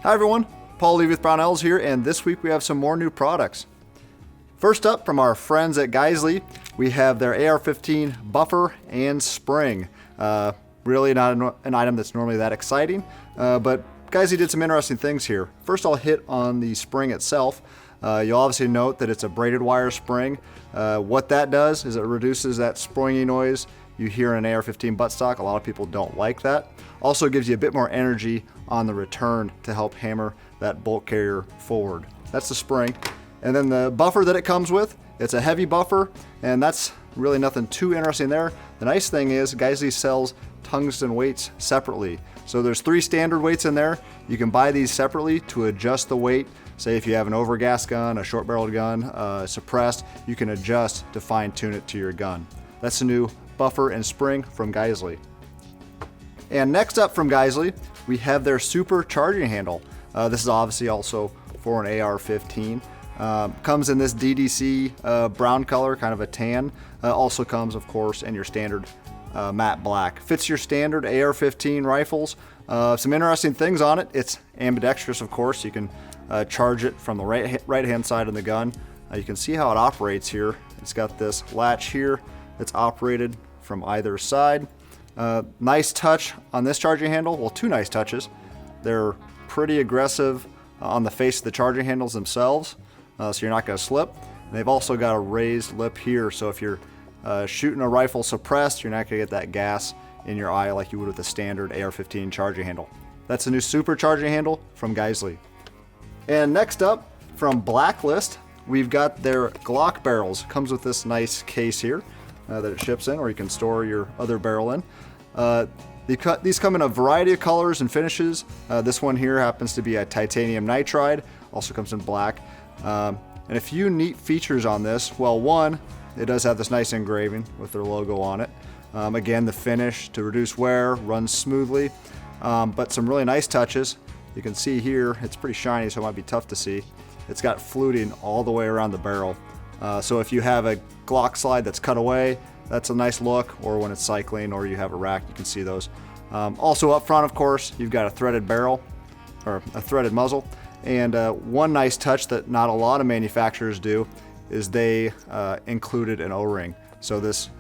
Hi everyone, Paul Levy with Brownells here, and this week we have some more new products. First up, from our friends at GEISSELE, we have their AR-15 buffer and spring. Really not an item that's normally that exciting, but GEISSELE did some interesting things here. First, I'll hit on the spring itself. You'll obviously note that it's a braided wire spring. What that does is it reduces that springy noise you hear in an AR-15 buttstock. A lot of people don't like that. Also gives you a bit more energy on the return to help hammer that bolt carrier forward. That's the spring. And then the buffer that it comes with, it's a heavy buffer, and that's really nothing too interesting there. The nice thing is GEISSELE sells tungsten weights separately. So there's 3 standard weights in there. You can buy these separately to adjust the weight. Say if you have an overgas gun, a short barreled gun, suppressed, you can adjust to fine tune it to your gun. That's the new buffer and spring from GEISSELE. And next up from GEISSELE, we have their super charging handle. This is obviously also for an AR-15. Comes in this DDC brown color, kind of a tan. Also comes, of course, in your standard matte black. Fits your standard AR-15 rifles. Some interesting things on it. It's ambidextrous, of course. You can charge it from the right-hand side of the gun. You can see how it operates here. It's got this latch here that's operated from either side. Nice touch on this charging handle. Well, 2 nice touches. They're pretty aggressive on the face of the charging handles themselves, so you're not going to slip. And they've also got a raised lip here, so if you're shooting a rifle suppressed, you're not going to get that gas in your eye like you would with a standard AR-15 charging handle. That's a new super charging handle from GEISSELE. And next up, from BLACKLIST, we've got their Glock barrels. Comes with this nice case here that it ships in, or you can store your other barrel in. These come in a variety of colors and finishes. This one here happens to be a titanium nitride, also comes in black. And a few neat features on this. Well, one, it does have this nice engraving with their logo on it. Again, the finish to reduce wear, runs smoothly, but some really nice touches. You can see here, it's pretty shiny, so it might be tough to see. It's got fluting all the way around the barrel. So if you have a Glock slide that's cut away, that's a nice look, or when it's cycling or you have a rack, you can see those. Also up front, of course, you've got a threaded barrel, or a threaded muzzle. And one nice touch that not a lot of manufacturers do is they included an O-ring. So this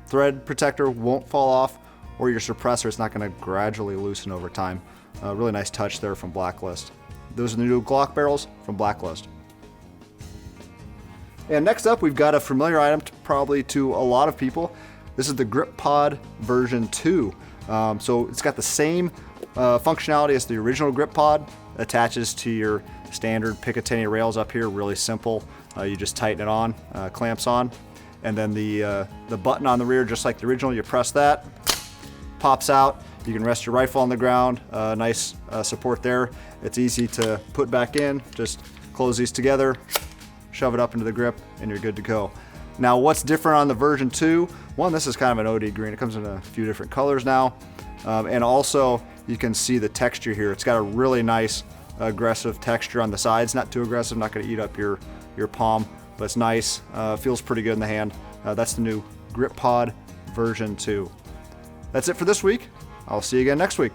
thread protector won't fall off, or your suppressor is not going to gradually loosen over time. Really nice touch there from BLACKLIST. Those are the new Glock barrels from BLACKLIST. And next up, we've got a familiar item probably to a lot of people. This is the Grip Pod version 2. So it's got the same functionality as the original Grip Pod. Attaches to your standard Picatinny rails up here, really simple. You just tighten it on, clamps on, and then the button on the rear, just like the original, you press that, pops out. You can rest your rifle on the ground. Nice support there. It's easy to put back in. Just close these together, shove it up into the grip, and you're good to go. Now, what's different on the version 2? One, this is kind of an OD green. It comes in a few different colors now. And also, you can see the texture here. It's got a really nice aggressive texture on the sides. Not too aggressive, not going to eat up your palm, but it's nice. Feels pretty good in the hand. That's the new Grip Pod version 2. That's it for this week. I'll see you again next week.